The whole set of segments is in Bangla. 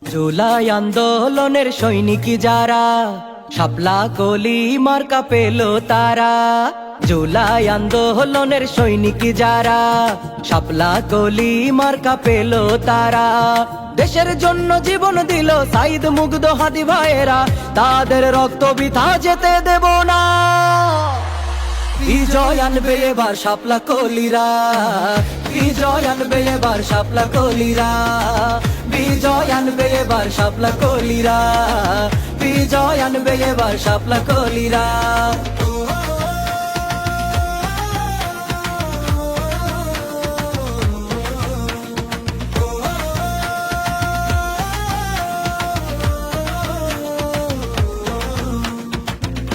জুলাই আন্দোলনের সৈনিক যারা, শাপলা কলি মার্কা পেল তারা। জুলাই আন্দোলনের সৈনিক যারা, শাপলা কলি মার্কা পেল তারা। দেশের জন্য জীবন দিল সাইদ মুগ্ধ হাদি ভাইয়েরা, তাদের রক্ত বৃথা যেতে দেব না। বিজয় আনবে এবার শাপলা কলিরা, বিজয় আনবে এবার শাপলা কলিরা, বিজয় আনবে এবার শাপলা কলিরা, বিজয় আনবে এবার শাপলা কলিরা।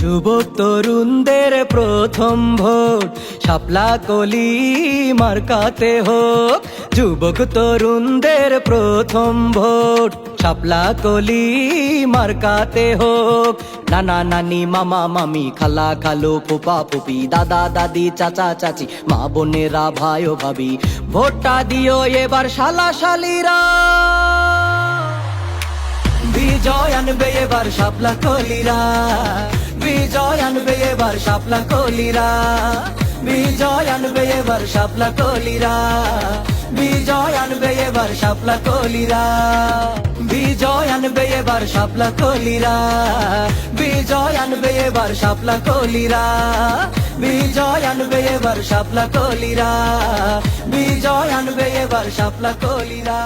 যুবক তরুণদের প্রথম ভোট শাপলা কলি মার্কাতে হোক। যুবক তরুণদের প্রথম ভোট শাপলা কলি মার্কাতে হোক। নানা নানি মামা মামি খালা খালু ফুপা ফুপি দাদা দাদি চাচা চাচি মা বোনেরা ভাই ও ভাবি, ভোটটা দিও এবার শালা শালিরা। বিজয় আনবে এবার শাপলা কলিরা, বিজয় আনবে এবার শাপলা কলিরা, বিজয় আনবে এবার শাপলা কলিরা, বিজয় আনবে এবার শাপলা কলিরা, বিজয় আনবে এবার শাপলা কলিরা, বিজয় আনবে এবার শাপলা কলিরা, বিজয় আনবে এবার শাপলা কলিরা, বিজয় আনবে এবার শাপলা কলিরা।